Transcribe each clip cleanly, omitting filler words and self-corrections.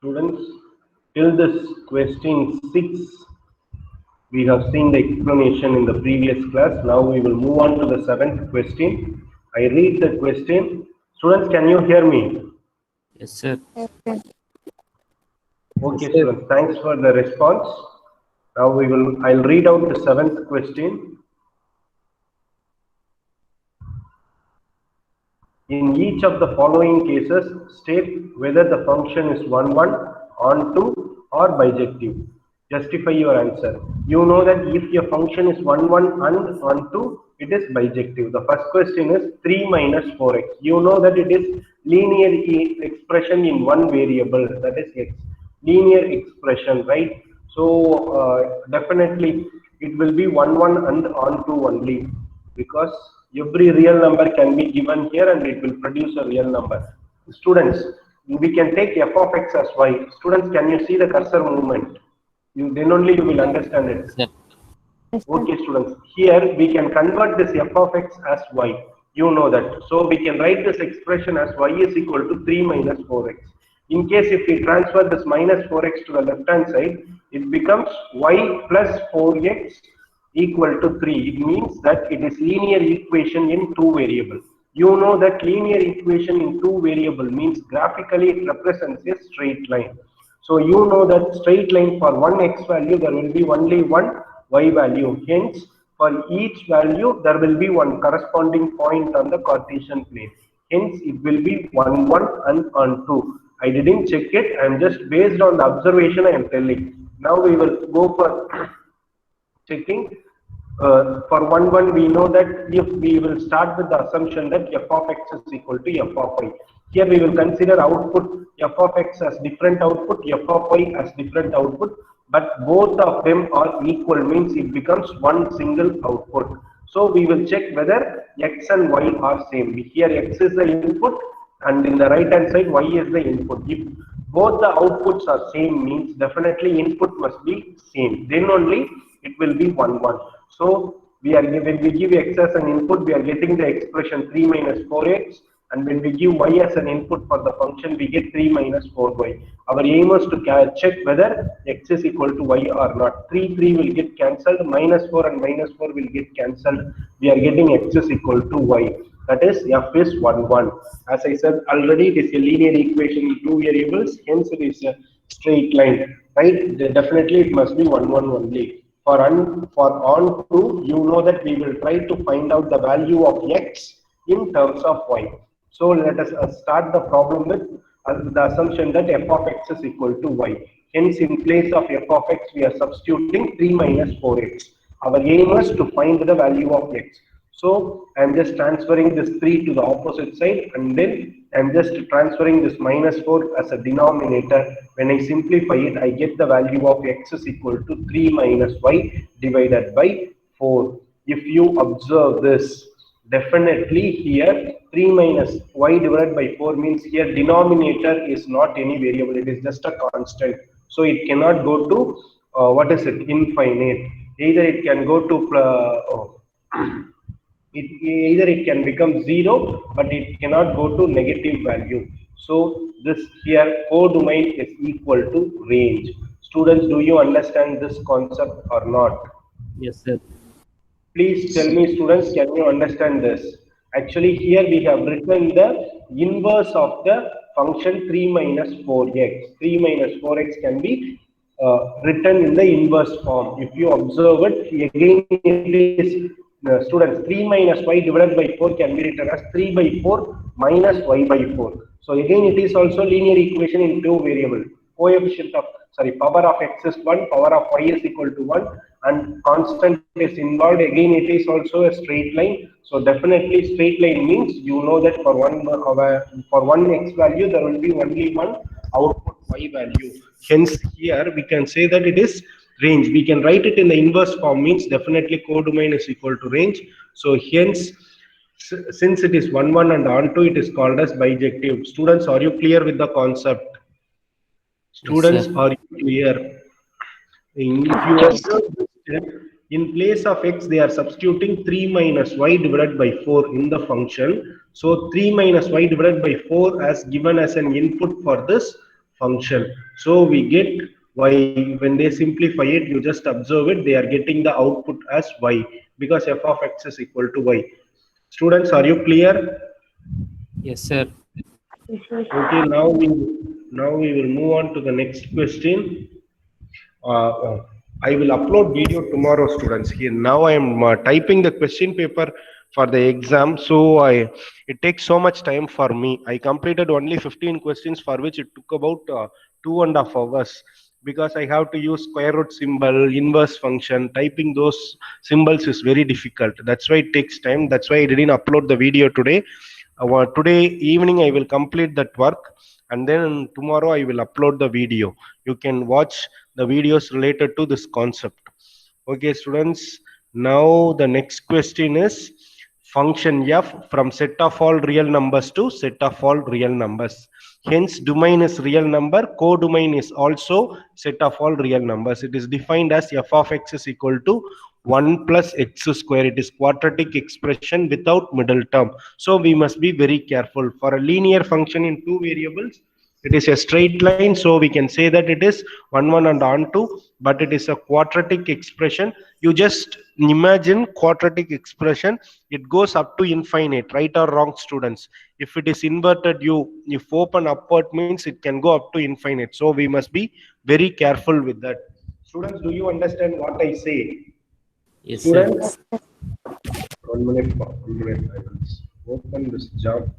Students, till this question 6, we have seen the explanation in the previous class. Now we will move on to the 7th question. I read the question. Students, can you hear me? Yes, sir. Okay, students, thanks for the response. Now I'll read out the 7th question. In each of the following cases, state whether the function is 1, 1, onto, or bijective. Justify your answer. You know that if your function is 1, 1, and onto, it is bijective. The first question is 3 minus 4x. You know that it is linear expression in one variable, that is x. Linear expression, right? So, definitely it will be 1, 1, and onto only, because every real number can be given here and it will produce a real number. Students, we can take f of x as y. Students, can you see the cursor movement? Then only you will understand it. Yes, Okay, students, here we can convert this f of x as y. You know that. So we can write this expression as y is equal to 3 minus 4x. In case if we transfer this minus 4x to the left hand side, it becomes y plus 4x equal to 3. It means that it is linear equation in two variable. You know that linear equation in two variable means graphically it represents a straight line. So you know that straight line for one x value there will be only one y value. Hence, for each value there will be one corresponding point on the Cartesian plane. Hence, it will be 1, 1 and on 2. I didn't check it. I am just based on the observation I am telling. Now we will go for checking. For 1, 1, we know that if we will start with the assumption that f of x is equal to f of y. Here we will consider output f of x as different output, f of y as different output, but both of them are equal, means it becomes one single output. So we will check whether x and y are same. Here x is the input and in the right hand side y is the input. If both the outputs are same, means definitely input must be same. Then only it will be 1, 1. So when we give x as an input, we are getting the expression 3 minus 4x, and when we give y as an input for the function, we get 3 minus 4y. Our aim is to check whether x is equal to y or not. 3 will get cancelled, minus 4 and minus 4 will get cancelled. We are getting x is equal to y. That is f is 1, 1. As I said already, it is a linear equation in two variables, hence it is a straight line, right? Definitely it must be 1, 1 only. For on to, you know that we will try to find out the value of x in terms of y. So let us start the problem with the assumption that f of x is equal to y. Hence, in place of f of x, we are substituting 3 minus 4x. Our aim is to find the value of x. So I am just transferring this 3 to the opposite side, and then I am just transferring this minus 4 as a denominator. When I simplify it, I get the value of x is equal to 3 minus y divided by 4. If you observe this, definitely here 3 minus y divided by 4 means here denominator is not any variable, it is just a constant. So it cannot go to infinite. Either it can go to either it can become 0, but it cannot go to negative value. So this here codomain is equal to range. Students, do you understand this concept or not? yes, sir. Please tell me, students, can you understand this? Actually, here we have written the inverse of the function 3 minus 4x. 3 minus 4x can be written in the inverse form. If you observe it, again it is, students, 3 minus y divided by 4 can be written as 3 by 4 minus y by 4. So again it is also linear equation in two variable. Power of x is 1, power of y is equal to 1, and constant is involved. Again it is also a straight line. So definitely straight line means you know that for one x value there will be only one output y value. Hence here we can say that it is range. We can write it in the inverse form, means definitely codomain is equal to range. So hence, since it is 1, 1 and onto, it is called as bijective. Students, are you clear with the concept? Students, Yes, are you clear? If you observe this step, in place of x, they are substituting 3 minus y divided by 4 in the function. So 3 minus y divided by 4 as given as an input for this function. So we get y. When they simplify it, you just observe it. They are getting the output as y because f of x is equal to y. Students, are you clear? Yes, sir. Okay, now we will move on to the next question. I will upload video tomorrow, students. Here now I am typing the question paper for the exam. So it takes so much time for me. I completed only 15 questions, for which it took about 2.5 hours, because I have to use square root symbol, inverse function. Typing those symbols is very difficult. That's why it takes time. That's why I didn't upload the video today. Today evening I will complete that work, and then tomorrow I will upload the video. You can watch the videos related to this concept. Okay, students. Now the next question is function f from set of all real numbers to set of all real numbers. Hence, domain is real number, codomain is also set of all real numbers. It is defined as f of x is equal to 1 plus x square. It is quadratic expression without middle term. So we must be very careful. For a linear function in two variables, it is a straight line, so we can say that it is 1 1 and on 2, but it is a quadratic expression. You just imagine quadratic expression, it goes up to infinite. Right or wrong, students? If it is inverted, if open upward means it can go up to infinite. So we must be very careful with that. Students, do you understand what I say? Yes, sir. Students, 1 minute, 1 minute. I will open this job.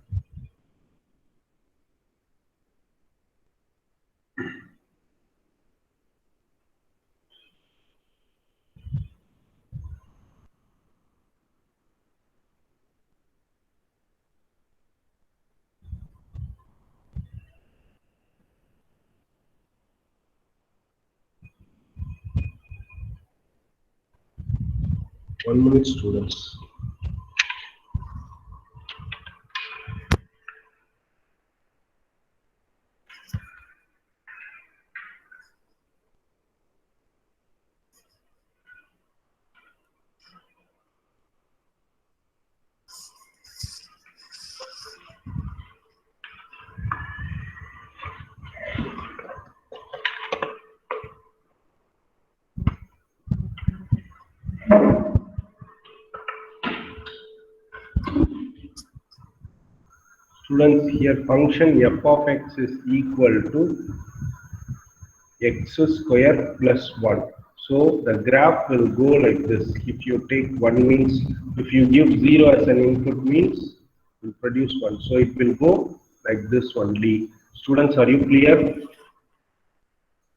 One minute, students. Students, here function f of x is equal to x square plus 1. So the graph will go like this. If you take 1 means, if you give 0 as an input means, it will produce 1. So it will go like this only. Students, are you clear?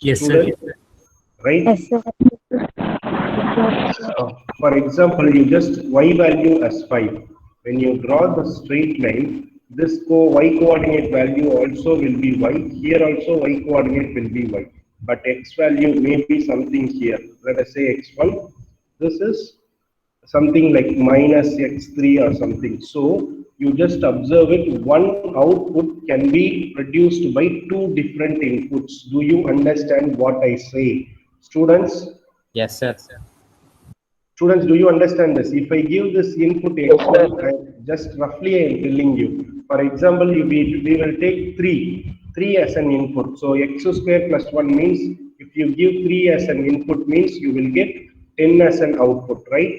Yes, sir. Students, right? Yes, sir. For example, you just y value as 5. When you draw the straight line, this y coordinate value also will be y. Here also y coordinate will be y. But x value may be something here. Let us say x1. This is something like minus x3 or something. So you just observe it. One output can be produced by two different inputs. Do you understand what I say? Students? Yes, sir. Students, do you understand this? If I give this input x1, just roughly I am telling you. For example, we will take 3 as an input. So x square plus 1 means, if you give 3 as an input means you will get 10 as an output, right?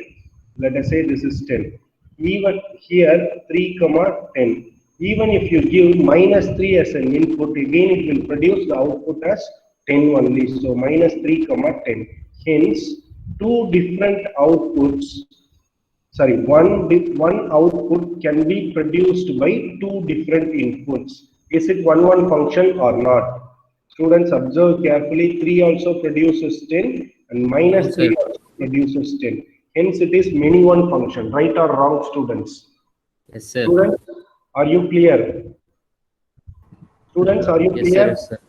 Let us say this is 10. Even here 3 comma 10. Even if you give minus 3 as an input, again it will produce the output as 10 only. So minus 3 comma 10. Hence, two different outputs, one output can be produced by two different inputs. Is it one function or not? Students, observe carefully. 3 also produces 10 and minus Yes, 3 sir. also produces 10. Hence it is many one function. Right or wrong, students? Yes, sir. Students, are you clear? Students, are you Yes, clear? sir.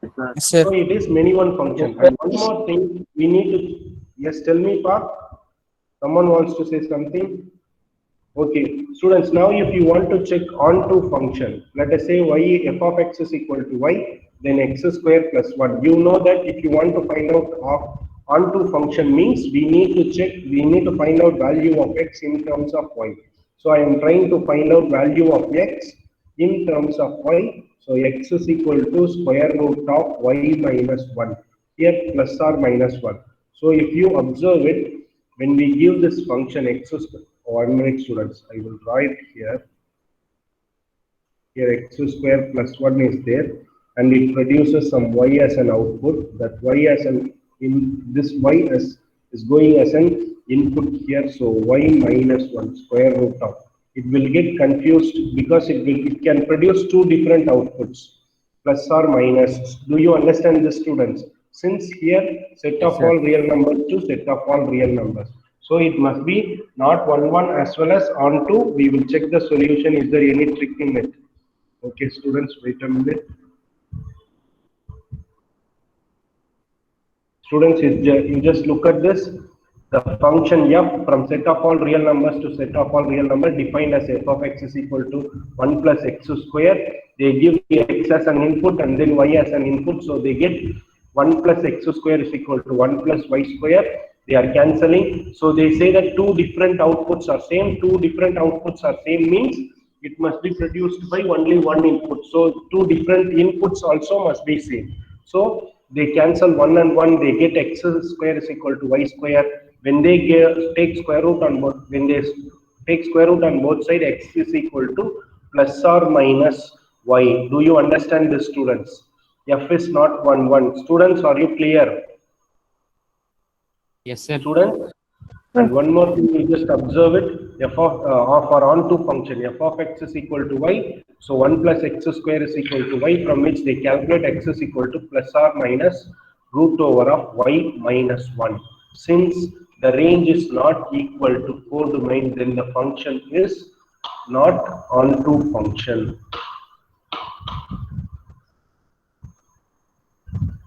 Yes, sir. Yes, sir. So it is many one function. And one more thing, we need to, yes, tell me, Park. Someone wants to say something? Okay, students, now if you want to check onto function, let us say y f of x is equal to y, then x square plus 1. You know that if you want to find out of onto function means we need to find out value of x in terms of y. So I am trying to find out value of x in terms of y. So x is equal to square root of y minus 1. Here plus or minus 1. So if you observe it, when we give this function x is 1 minute students, I will write here. Here x square plus 1 is there, and it produces some y as an output. That y as an in this y is going as an input here. So y minus 1 square root of. It will get confused because it can produce two different outputs, plus or minus. Do you understand this, students? Since here set Yes, of sir. all real numbers to set of all real numbers. So it must be not 1 as well as on 2. We will check the solution. Is there any trick in it? Okay, students, wait a minute. Students, you just look at this. The function f from set of all real numbers to set of all real numbers defined as f of x is equal to 1 plus x square. They give x as an input and then y as an input. So they get 1 plus x square is equal to 1 plus y square. They are cancelling. So they say that two different outputs are same. Two different outputs are same means it must be produced by only one input. So two different inputs also must be same. So they cancel 1 and 1, they get x square is equal to y square. When they take square root on both, when they take square root on both sides, x is equal to plus or minus y. Do you understand this, students? F is not 1, 1. Students, are you clear? Yes, sir. Students? And one more thing, you just observe it. F of our onto function, f of x is equal to y. So 1 plus x square is equal to y, from which they calculate x is equal to plus or minus root over of y minus 1. Since the range is not equal to codomain, then the function is not onto function.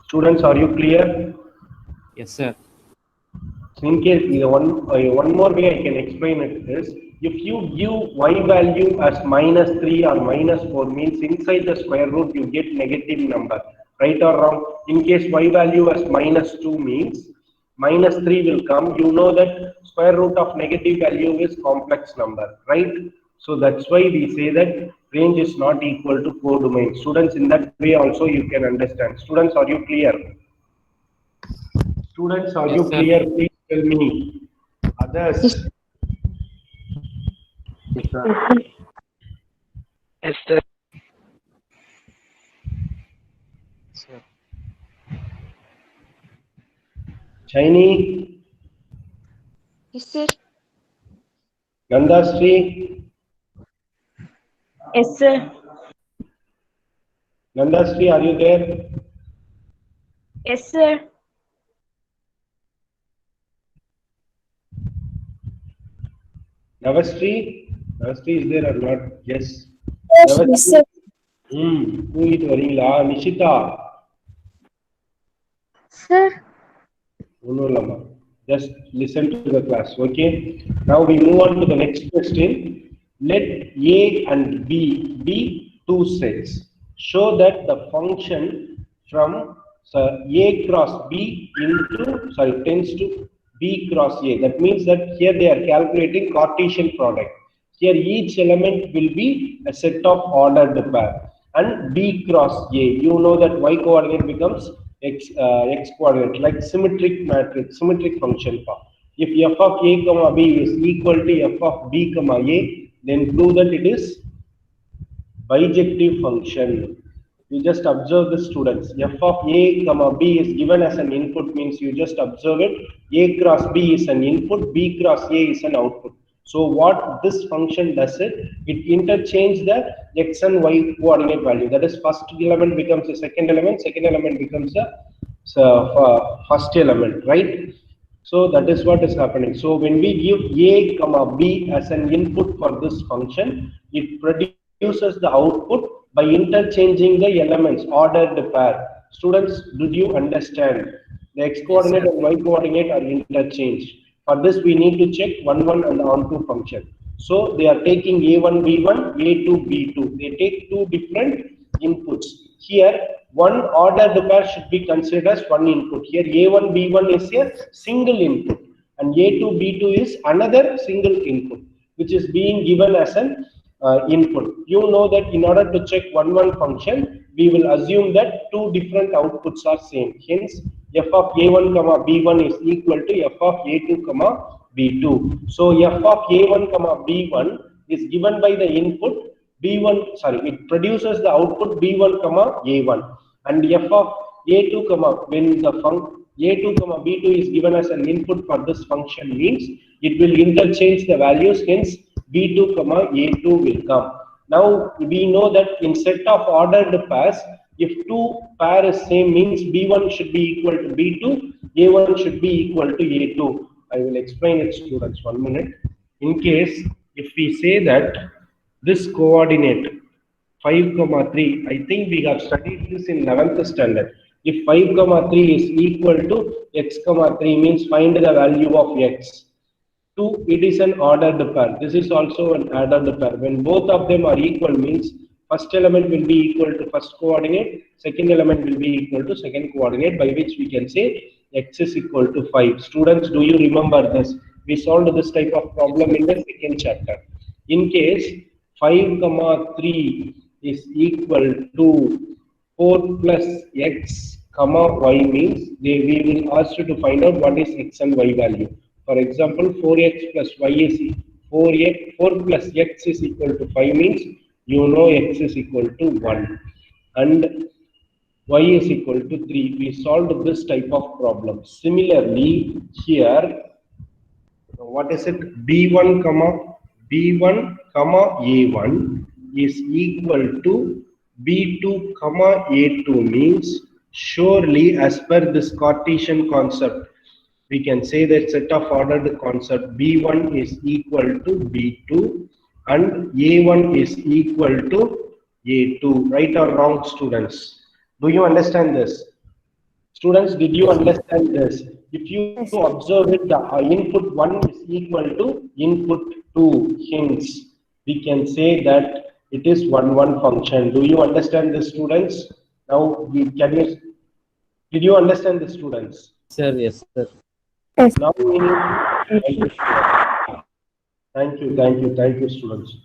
Students, are you clear? Yes, sir. In case one more way I can explain it is, if you give y value as minus 3 or minus 4 means inside the square root you get negative number, right or wrong? In case y value as minus 2 means minus 3 will come. You know that square root of negative value is complex number, right? So that's why we say that range is not equal to codomain. Students, in that way also you can understand. Students, are you clear? Students, are Yes, you sir. clear? Please tell me. Others. Yes, sir. Yes, sir. Sir. Shiny, Yes, sir. Nandasri, Yes, sir. Nandasri, are you there? Yes, sir. Navastri, Navastri is there or not? Yes. Yes, sir. Who is வரீங்களா? Nishita. Sir. Lama. Just listen to the class, okay? Now we move on to the next question. Let A and B be two sets. Show that the function from A cross B tends to B cross A. That means that here they are calculating Cartesian product. Here each element will be a set of ordered pair. And B cross A, you know that y coordinate becomes x coordinate, like symmetric matrix, symmetric function. If f of a comma b is equal to f of b comma a, then prove that it is bijective function. You just observe the students. F of a comma b is given as an input means you just observe it. A cross b is an input, b cross a is an output. So what this function does it interchanges the x and y coordinate value. That is, first element becomes the second element becomes the first element, right? So that is what is happening. So when we give a comma b as an input for this function, it produces the output by interchanging the elements, ordered pair. Students, did you understand? The x coordinate and y coordinate are interchanged. For this, we need to check 1, 1 and onto function. So they are taking a1, b1, a2, b2. They take two different inputs. Here, one ordered pair should be considered as one input. Here, a1, b1 is a single input, and a2, b2 is another single input, which is being given as an input. You know that in order to check one function, we will assume that two different outputs are same. Hence, f of a1 comma b1 is equal to f of a2 comma b2. So f of a1 comma b1 is given by the input b1. Sorry, it produces the output b1 comma a1, and f of a2 comma, when the a2 comma b2 is given as an input for this function, means it will interchange the values. Hence, b2 comma a2 will come. Now we know that in set of ordered pairs, if two pair is same, means b1 should be equal to b2, a1 should be equal to a2. I will explain it, students, 1 minute. In case if we say that this coordinate 5 comma 3, I think we have studied this in 11th standard. If 5 comma 3 is equal to x comma 3, means find the value of x. 2, it is an ordered pair. This is also an ordered pair. When both of them are equal, means first element will be equal to first coordinate, second element will be equal to second coordinate, by which we can say x is equal to 5. Students, do you remember this? We solved this type of problem in the second chapter. In case 5 comma 3 is equal to 4 plus x comma y, means we will ask you to find out what is x and y value. For example, 4x plus y is 4 plus x is equal to 5, means you know x is equal to 1 and y is equal to 3. We solved this type of problem. Similarly, here, what is it? b1 comma a1 is equal to b2 comma a2, means surely as per this Cartesian concept, we can say that set of ordered concept b1 is equal to b2 and a1 is equal to a2. Right or wrong, students? Do you understand this? Students, did you understand this? If you observe it, the input 1 is equal to input 2. Hence, we can say that it is 1 function. Do you understand this, students? Now, did you understand this, students? Sir, yes, sir. Yes. Now we need, thank you, students.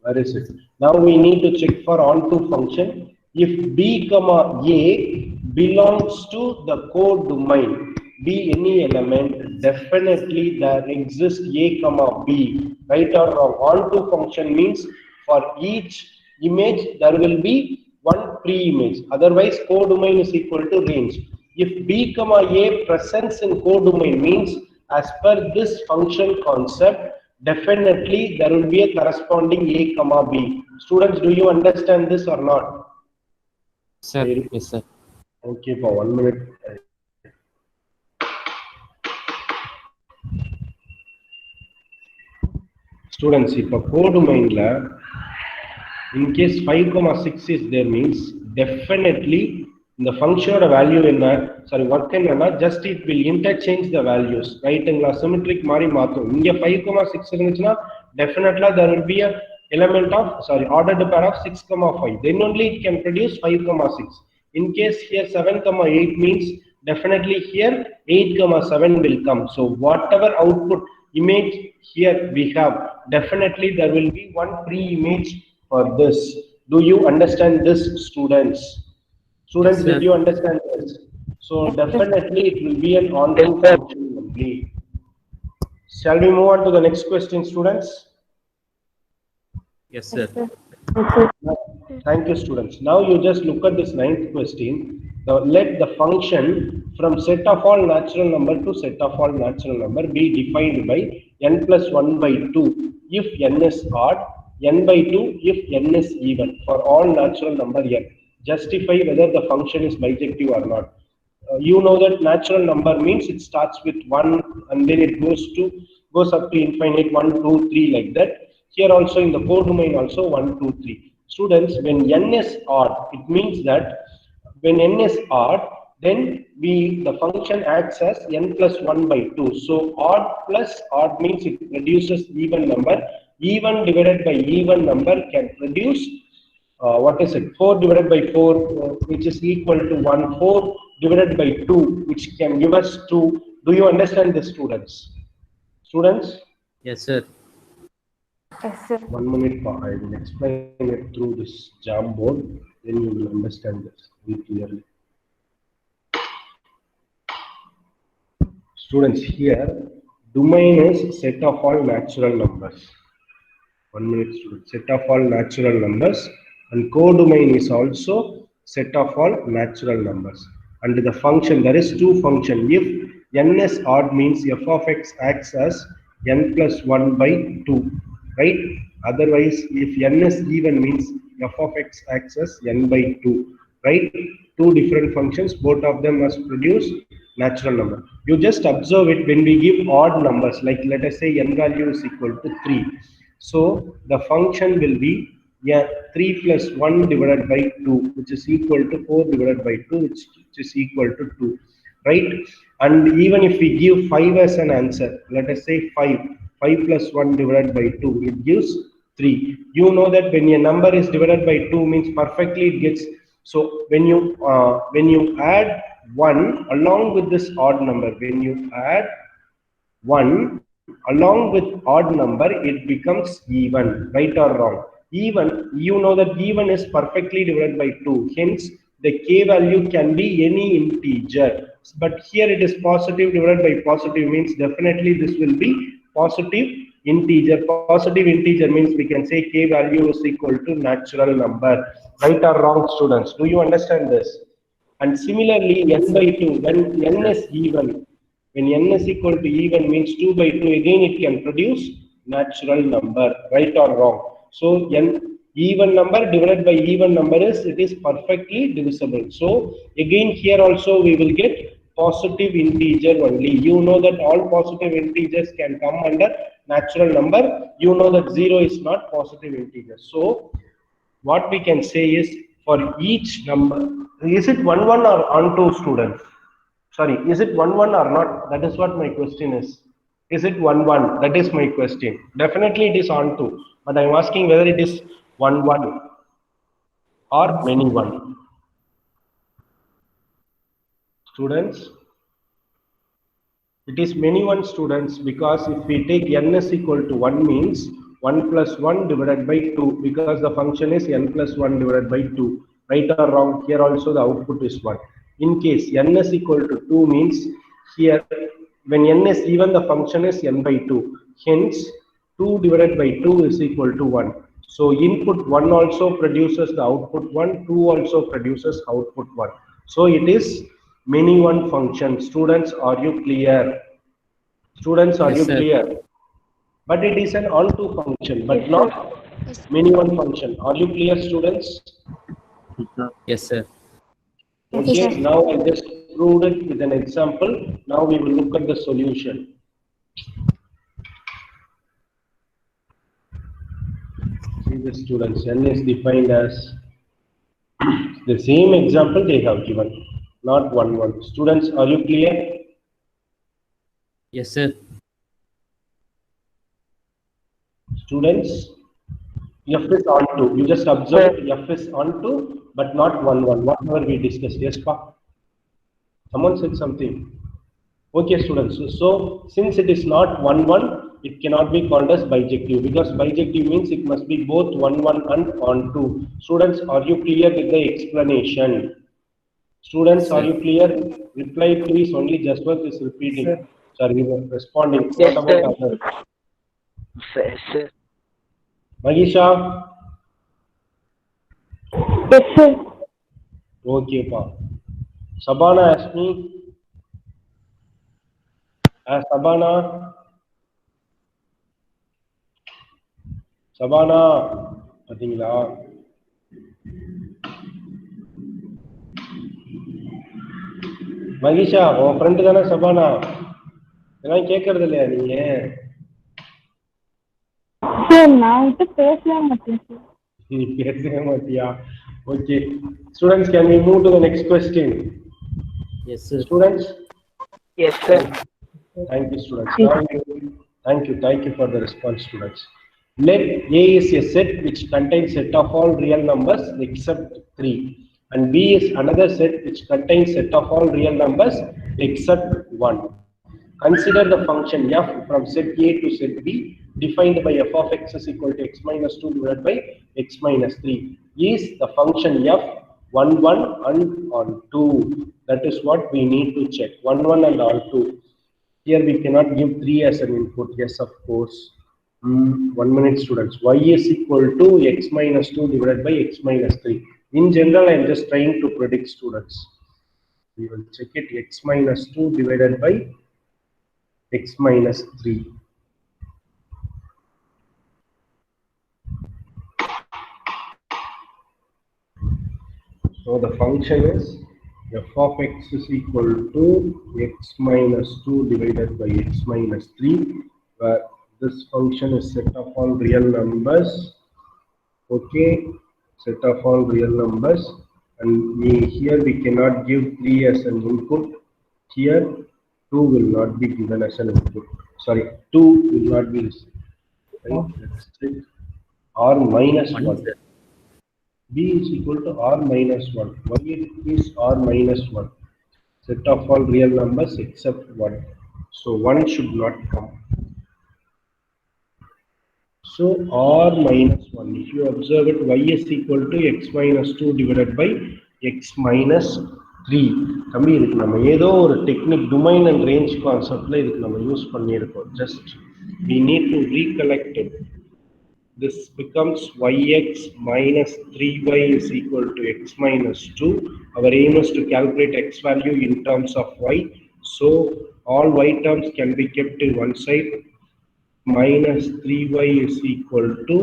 Where is it? Now we need to check for onto function. If b comma a belongs to the codomain, be any element, definitely there exists a comma b. Right or wrong? Onto function means for each image there will be one pre-image. Otherwise, codomain is equal to range. If b comma a presents in codomain, means as per this function concept, definitely there will be a corresponding a comma b. Students, do you understand this or not? Sir, yes, sir. Okay, for 1 minute. Students, if a codomain in case 5 comma 6 is there, means definitely the function or value in work in just it will interchange the values, right? In symmetric mari mathum inga 5 comma 6 irundhuchna definitely there will be a element of ordered pair of 6 comma 5, then only it can produce 5 comma 6. In case here 7 comma 8 means definitely here 8 comma 7 will come. So whatever output image here we have, definitely there will be one pre-image for this. Do you understand this, students? Students, Yes, did you understand this? So definitely it will be an onto function only. Shall we move on to the next question, students? Yes, sir. Thank you, students. Now you just look at this 9th question. Now let the function from set of all natural number to set of all natural number be defined by n plus 1 by 2 if n is odd, n by 2 if n is even for all natural number n. Justify whether the function is bijective or not. You know that natural number means it starts with 1 and then it goes up to infinite, 1, 2, 3 like that. Here also in the codomain also 1, 2, 3. Students, when n is odd, it means that when n is odd, then the function acts as n plus 1 by 2. So odd plus odd means it produces even number. Even divided by even number can produce 4 divided by 4, which is equal to 1. 4 divided by 2, which can give us 2. Do you understand this, students? Students? Yes, sir. Yes, sir. 1 minute, I will explain it through this Jamboard, then you will understand this very clearly. Students, here, domain is set of all natural numbers. 1 minute, students. Set of all natural numbers, and codomain is also set of all natural numbers. And the function, there is two function. If n is odd means f of x acts as n plus 1 by 2, right? Otherwise, if n is even means f of x acts as n by 2, right? Two different functions, both of them must produce natural number. You just observe it when we give odd numbers, like let us say n value is equal to 3. So the function will be 3 plus 1 divided by 2, which is equal to 4 divided by 2, which is equal to 2, right? And even if we give 5 as an answer, let us say 5 plus 1 divided by 2, it gives 3. You know that when a number is divided by 2 means perfectly it gets. So when you add 1 along with this odd number, when you add 1 along with odd number, it becomes even, right or wrong? Even, you know that even is perfectly divided by 2, hence the k value can be any integer, but here it is positive divided by positive means definitely this will be positive integer. Positive integer means we can say k value is equal to natural number, right or wrong, students? Do you understand this? And similarly, n by 2, when n is even, when n is equal to even means 2 by 2, again it can produce natural number, right or wrong? So n even number divided by even number is, it is perfectly divisible. So again here also we will get positive integer only. You know that all positive integers can come under natural number. You know that 0 is not positive integer. So what we can say is, for each number, is it 1 1 or onto, students? Sorry, is it 1 1 or not? That is what my question is. Is it 1 1? That is my question. Definitely it is onto, but I am asking whether it is 1 1 or many 1. Students, it is many 1, students, because if we take n is equal to 1 means 1 plus 1 divided by 2, because the function is n plus 1 divided by 2. Right or wrong? Here also the output is 1. In case n is equal to 2 means, here when n is even, the function is n by 2. Hence 2 divided by 2 is equal to 1. So input 1 also produces the output 1, 2 also produces output 1. So it is many 1 function. Students, are you clear? Students, are Yes, you sir. clear? But it is an onto function, but Yes, not sir. many 1 function. Are you clear, students? Yes, sir. Yes, Okay, sir. now I just proved it with an example. Now we will look at the solution. See the students, n is defined as the same example they have given, not 1 1. Students, are you clear? Yes, sir. Students, f is onto. You just observe f is onto, but not 1 1. Whatever we discussed. Yes, pa? Someone said something. Okay, students. So since it is not 1 1, it cannot be called as bijective, because bijective means it must be both 1 1 and onto. Students, are you clear with the explanation? Students, Yes, are sir. you clear? Reply please. Only Jaswant is repeating. Sorry, responding. Yes, What sir. about others? Yes, sir. Magisha? Yes, sir. Okay, pa. Sabana asked me. Sabana? Sabana? பாத்தீங்களா? மகிஷா, உன் friend தானே சபானா? இதெல்லாம் கேட்கறது இல்லையா நீங்க? Sir நான் வந்து பேசவே மாட்டேன் சார். நீ பேசவே மாட்டியா? Okay. Students, can we move to the next question? Yes, sir. Students? Yes, sir. Thank you, students. Thank you for the response, students. Let A is a set which contains set of all real numbers except 3, and B is another set which contains set of all real numbers except 1. Consider the function f from set A to set B defined by f of x is equal to x minus 2 divided by x minus 3 is the function f 1, 1 and on 2. That is what we need to check. 1, 1 and on 2. Here we cannot give 3 as an input. Yes, of course. 1 minute, students. Y is equal to x minus 2 divided by x minus 3. In general, I am just trying to predict, students. We will check it. X minus 2 divided by x minus 3. So the function is f of x is equal to x minus 2 divided by x minus 3, where this function is set of all real numbers. Okay, set of all real numbers, and here we cannot give 3 as an input. Here 2 will not be given as an input. Sorry, 2 will not be received. Right? Let's check. R minus 1. B is equal to R minus 1. Y is R minus 1. Set of all real numbers except 1. So 1 should not come. So R minus 1. If you observe it, Y is equal to x minus 2 divided by x minus 3. Kambi idhukku nama edho or technique domain and range concept la idhukku nama use pannirukkom. Just we need to recollect it. This becomes yx minus 3y is equal to x minus 2. Our aim is to calculate x value in terms of y. So all y terms can be kept in one side. Minus 3y is equal to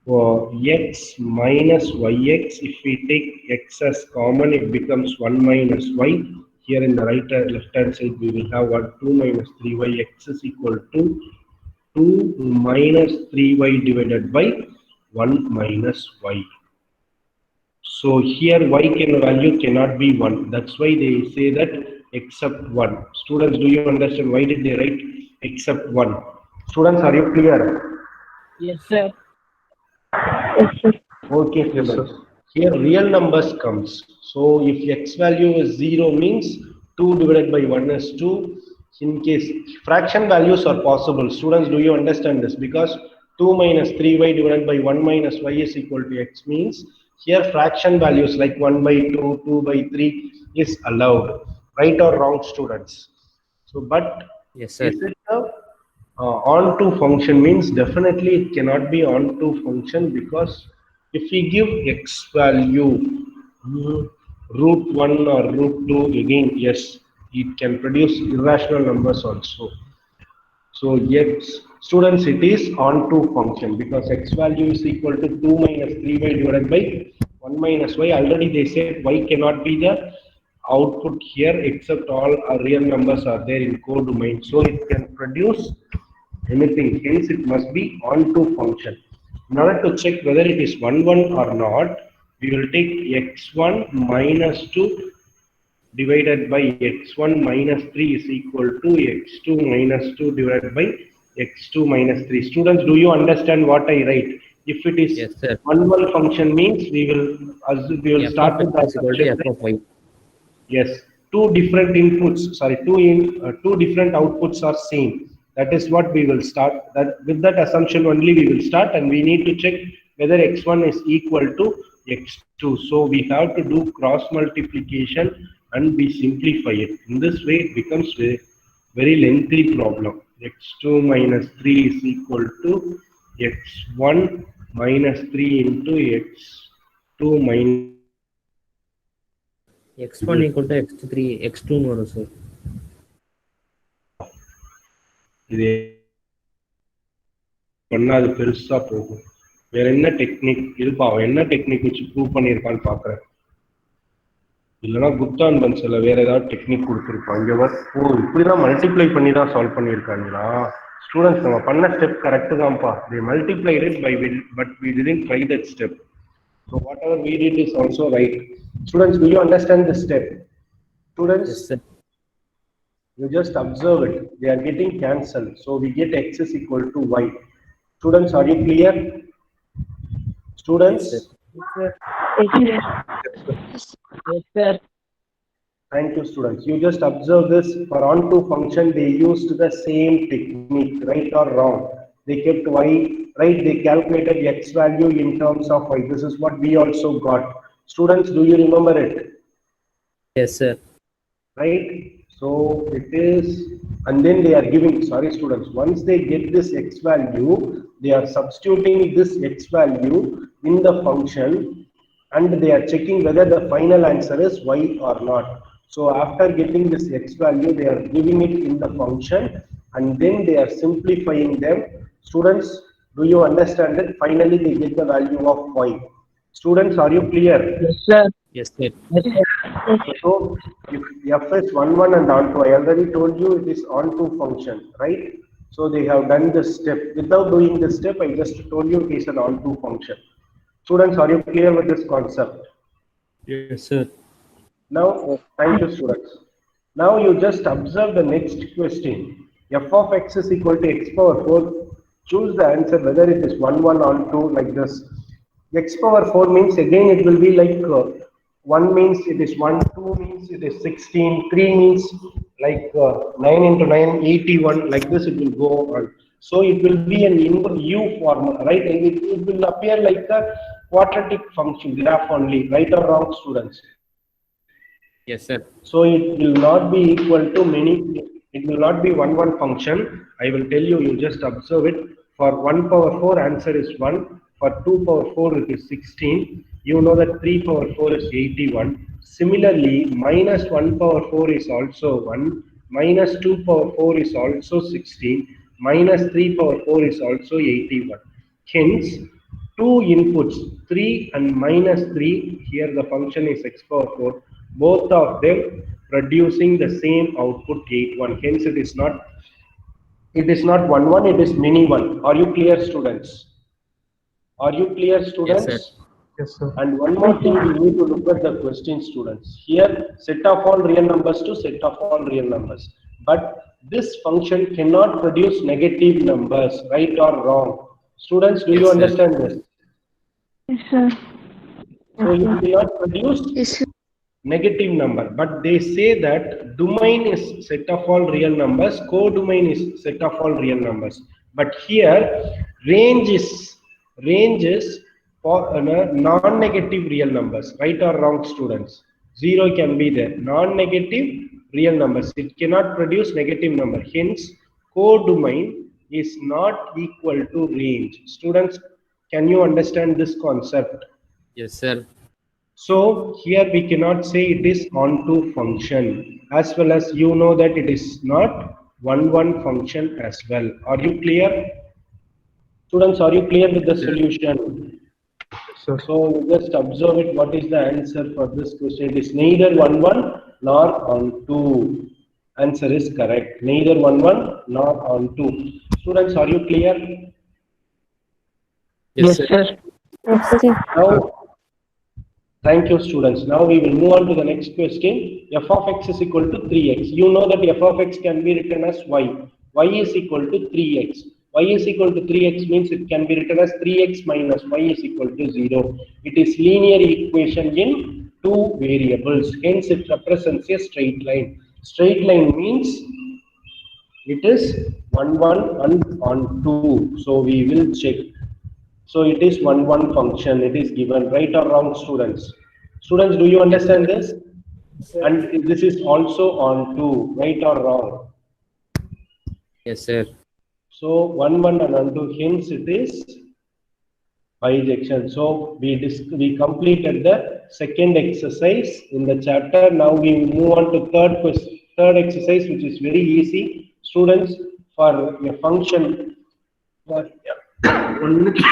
x minus yx. If we take x as common, it becomes 1 minus y. Here in the left hand side, we will have 2 minus 3y. X is equal to 2 minus 3y divided by 1 minus y. So here y value cannot be 1. That's why they say that except 1. Students, do you understand why did they write except 1? Students, are you clear? Yes, sir. Yes, sir. Okay, students. Here real numbers comes. So if x value is 0 means 2 divided by 1 is 2. In case fraction values are possible, students, do you understand this? Because 2 minus 3y divided by 1 minus y is equal to x means here fraction values like 1 by 2, 2 by 3 is allowed. Right or wrong, students? So, but Yes, sir. is it a onto function? Means definitely it cannot be onto function, because if we give x value root 1 or root 2, again, yes, it can produce irrational numbers also. So yes, students, it is onto function because x value is equal to 2 minus 3y divided by 1 minus y. Already they said y cannot be the output here except all our real numbers are there in codomain. So it can produce anything, hence it must be onto function. In order to check whether it is 1, 1 or not, we will take x1 minus 2 divided by x1 minus 3 is equal to x2 minus 2 divided by x2 minus 3. Students, do you understand what I write? If it is Yes, sir. 1, 1 function means we will start with the assumption f of y. yes, two different inputs, sorry, two different outputs are same. That is what we will start. That with that assumption only we will start, and we need to check whether x1 is equal to x2. So we have to do cross multiplication and we simplify it. In this way, it becomes very lengthy problem. X2 minus 3 is equal to x1 minus 3 into x2 minus x1 equal to x3, x2 னு வரும் sir. இது பண்ணா அது பெருசா போகும். வேற என்ன technique இருப்பா, என்ன டெக்னிக் வச்சு ப்ரூவ் பண்ணியிருக்கான்னு பாக்குறேன். இல்லைன்னா குப்தான் பன்ஸ்ல வேற ஏதாவது டெக்னிக் கொடுத்துருப்பான். இங்க ஓ இப்படிதான் மல்டிப்ளை பண்ணி தான் சால்வ் பண்ணியிருக்காங்களா? ஸ்டூடெண்ட்ஸ், நம்ம பண்ண ஸ்டெப் கரெக்ட் தான்ப்பா. they multiplied it by but we didn't try that step. So whatever we did is also right. Students, do you understand this step? Students, Yes, sir. you just observe it. They are getting cancelled. So we get x is equal to y. Students, are you clear? Students? Yes, sir. Yes, Yes, sir. Thank you, students. You just observe this. For onto function, they used the same technique, right or wrong? they kept y, right? They calculated x value in terms of y. This is what we also got. Students, do you remember it? Yes, sir. Right? So it is, and then they are giving, sorry students, once they get this x value, they are substituting this x value in the function and they are checking whether the final answer is y or not. So after getting this x value, they are giving it in the function and then they are simplifying them. Students, do you understand it? Finally, they get the value of y. Students, are you clear? Yes, sir. Yes, sir. Yes, sir. So if f is 1, 1 and onto, I already told you it is onto function, right? So they have done this step. Without doing this step, I just told you it is an onto function. Students, are you clear with this concept? Yes, sir. Now, thank you students. Now you just observe the next question. F of x is equal to x power 4. Choose the answer whether it is 1, 1 onto like this. X power 4 means again it will be like 1 means it is 1, 2 means it is 16, 3 means like 9 into 9, 81, like this it will go on. So it will be an U form, right? It will appear like a quadratic function graph only, right or wrong students? Yes, sir. So it will not be equal to many, it will not be 1, 1 function. I will tell you, you just observe it. For 1 power 4 answer is 1. For 2 power 4 it is 16. You know that 3 power 4 is 81. Similarly, minus 1 power 4 is also 1. Minus 2 power 4 is also 16. Minus 3 power 4 is also 81. Hence, two inputs 3 and minus 3, here the function is x power 4, both of them producing the same output 81. Hence it is not 1, 1, it is many 1. Are you clear students? Are you clear students? Yes, sir. Yes, sir. And one more thing, we need to look at the question students. Here set of all real numbers to set of all real numbers. But this function cannot produce negative numbers, right or wrong? Students, do Yes, you sir. understand this? Yes, sir. So it will not produce Yes, sir. negative number, but they say that domain is set of all real numbers, codomain is set of all real numbers. But here range is for non-negative real numbers, right or wrong students? 0 can be there. Non-negative real numbers, it cannot produce negative number. Hence, codomain is not equal to range. Students, can you understand this concept? Yes, sir. So here we cannot say it is onto function, as well as you know that it is not 1, 1 function as well. Are you clear? Students, are you clear with the solution? Sir. So just observe it. What is the answer for this question? It is neither 1, 1 nor onto. Answer is correct. Neither 1, 1 nor onto. Students, are you clear? Yes, Yes, sir. sir. Yes, sir. Now, thank you, students. Now we will move on to the next question. F of x is equal to 3x. You know that f of x can be written as y. Y is equal to 3x. Y is equal to 3x means it can be written as 3x minus y is equal to 0. It is linear equation in two variables. Hence, it represents a straight line. Straight line means it is 1, 1 and on 2. So we will check. So it is 1, 1 function. It is given, right or wrong, students? Students, do you understand this? And this is also on 2, right or wrong? Yes, sir. So 1, 1 and on 2. Hence it is bijection. So we completed the second exercise in the chapter. Now we move on to third exercise, which is very easy. Students, for a function. One minute.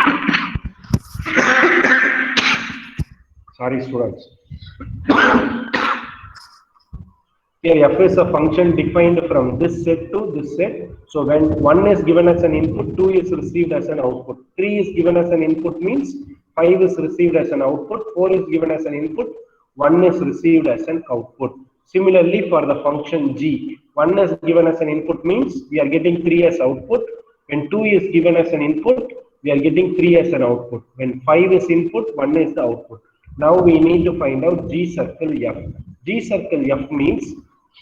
Sorry, students. Here, f is a function defined from this set to this set. So when 1 is given as an input, 2 is received as an output. 3 is given as an input means 5 is received as an output. 4 is given as an input, 1 is received as an output. Similarly, for the function g, 1 is given as an input means we are getting 3 as output. When 2 is given as an input, we are getting 3 as an output. When 5 is input, 1 is the output. Now we need to find out G circle F. G circle F means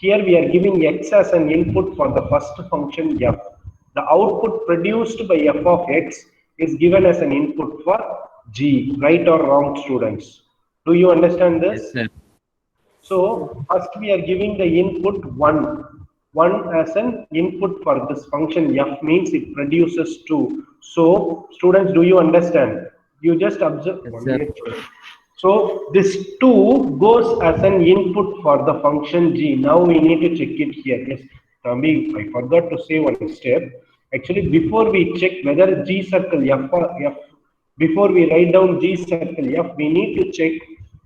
here we are giving x as an input for the first function F. The output produced by f of x is given as an input for g. Right or wrong, students? Do you understand this? Yes, sir. So first we are giving the input 1. 1 as an input for this function f means it produces 2. So students, do you understand? You just observe. Yes, 1 sir. minute. So this 2 goes as an input for the function g. Now we need to check it here. Yes, Tambi, I forgot to say one step. Actually, before we check whether g circle f, before we write down g circle f, we need to check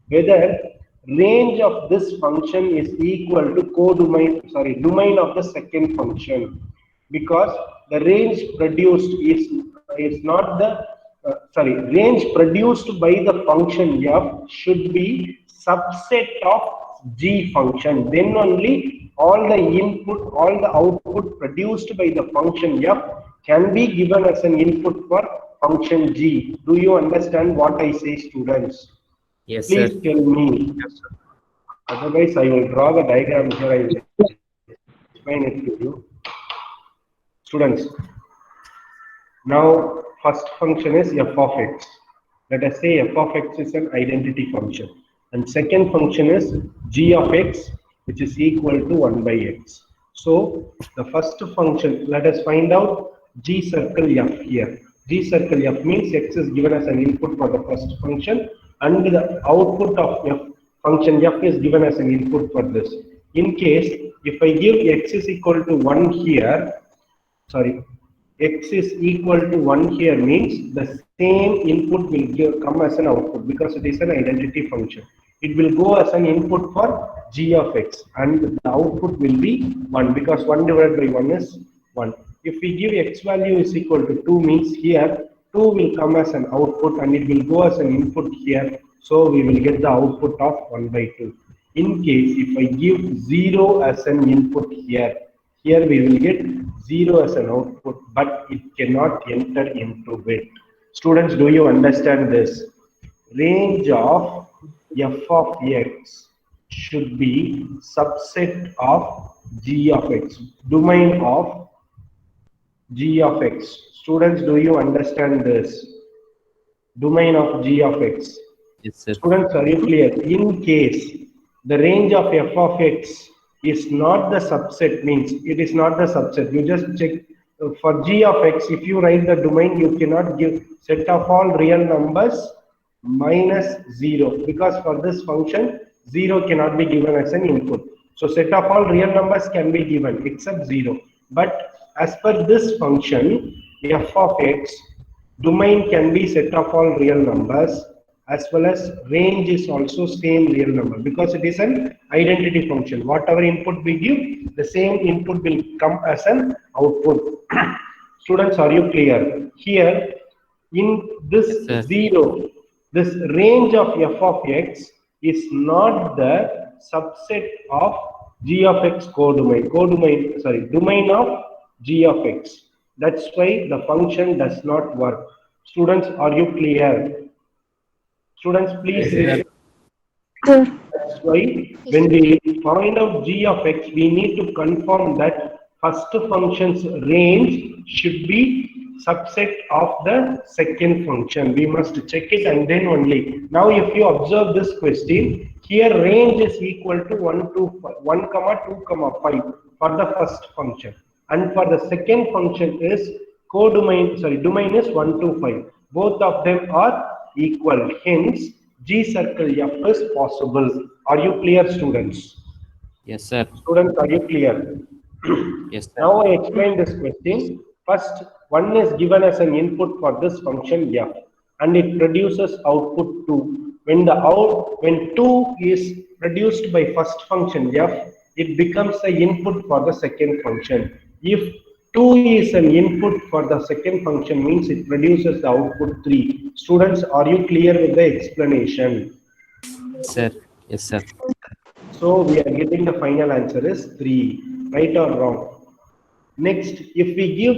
whether range of this function is equal to domain of the second function, because the range produced is not the range produced by the function f should be subset of g function. Then only all the output produced by the function f can be given as an input for function g. Do you understand what I say, students? Yes, Please sir. tell me. Otherwise, I will draw the diagram here. I will explain it to you. Students, now first function is f of x. Let us say f of x is an identity function. And second function is g of x, which is equal to 1 by x. So the first function, let us find out g circle f here. G circle f means x is given as an input for the first function, and the output of f function f is given as an input for this. In case if I give x is equal to 1 here, x is equal to 1 here means the same input will come as an output, because it is an identity function. It will go as an input for g of x, and the output will be 1, because 1 divided by 1 is 1. If we give x value is equal to 2 means here 2 will come as an output and it will go as an input here. So we will get the output of 1 by 2. In case if I give 0 as an input here we will get 0 as an output, but it cannot enter into it. Students, do you understand this? Range of f of x should be subset of g of x, domain of g of x. Students, do you understand this? Domain of g of x. Yes, sir. Students, are you clear? In case the range of f of x is not the subset, means it is not the subset, you just check for g of x. If you write the domain, you cannot give set of all real numbers minus 0, because for this function 0 cannot be given as an input. So set of all real numbers can be given except 0. But as per this function f of x, domain can be set of all real numbers, as well as range is also same real number, because it is an identity function. Whatever input we give, the same input will come as an output. Students, are you clear? Here in this Yes, sir. 0, this range of f of x is not the subset of g of x domain of g of x. That's why the function does not work. Students, are you clear? Students, please. Yes, Sir. That's why when we find out g of x, we need to confirm that first function's range should be subset of the second function. We must check it and then only. Now, if you observe this question, here range is equal to 1 to 1, 2, 5 for the first function, and for the second function is domain is 1 to 5. Both of them are equal. Hence, G circle F is possible. Are you clear, students? Yes, sir. Students, are you clear? Yes, sir. Now I explain this question. First, 1 is given as an input for this function f, and it produces output 2. When 2 is produced by first function f, it becomes the input for the second function. If 2 is an input for the second function, means it produces the output 3. Students, are you clear with the explanation? Sir. Yes, sir. So we are getting the final answer is 3. Right or wrong? Next, if we give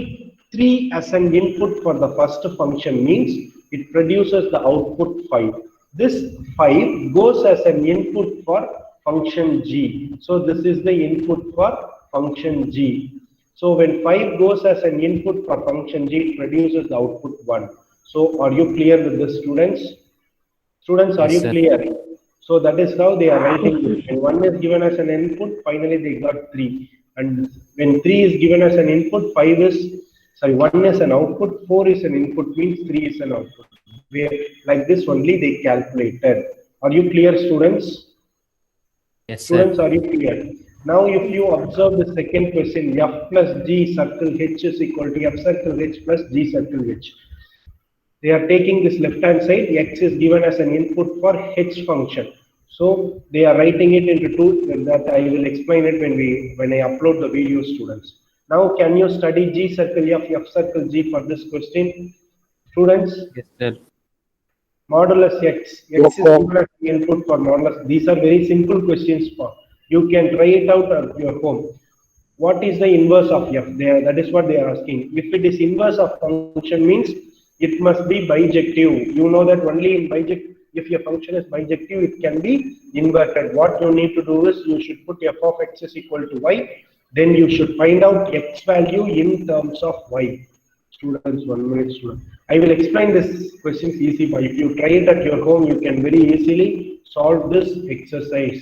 3 as an input for the first function, means it produces the output 5. This 5 goes as an input for function g. So this is the input for function g. So when 5 goes as an input for function g, it produces the output 1. So are you clear with this, students? Students, are Yes, you sir. clear? So that is how they are writing it. When 1 is given as an input, finally they got 3. And when 3 is given as an input, 1 is an output, 4 is an input, means 3 is an output. Where, like this only they calculated. Are you clear, students? Yes, Students, sir. are you clear? Now, if you observe the second question, f plus g circle h is equal to f circle h plus g circle h. They are taking this left hand side, x is given as an input for h function. So they are writing it into two, that I will explain it when I upload the video, students. Now can you study g circle f circle g for this question? Students, Yes, sir. modulus x, Yes, x is sir. given as the input for modulus. These are very simple questions. You can try it out at your home. What is the inverse of f? That is what they are asking. If it is inverse of function, means it must be bijective. You know that only in bijective, if your function is bijective, it can be inverted. What you need to do is you should put f of x is equal to y. Then you should find out x value in terms of y. Students, 1 minute, student. I will explain this questions easy, but if you try it at your home, you can very easily solve this exercise.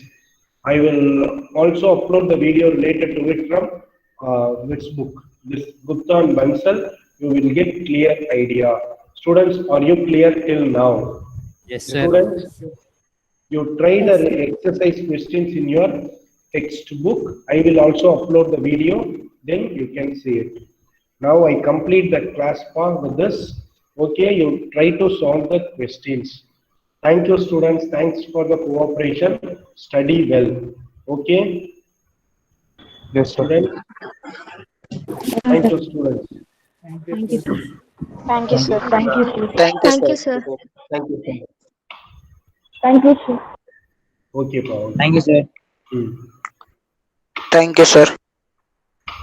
I will also upload the video related to it from this book, this Gupta and Bansal. You will get clear idea. Students, are you clear till now? Yes, sir. Students, you try the exercise questions in your textbook. I will also upload the video, then you can see it. Now I complete the class part with this. Okay, you try to solve the questions. Thank you, students. Thanks for the cooperation. Study well. Okay, Yes, sir. students. Thank you, students. Thank you, sir. Thank you, sir. Thank you, sir. Thank you, sir. Thank you, sir. Thank you, sir. Okay, Pawan. Thank you, sir. Hmm. Thank you, sir.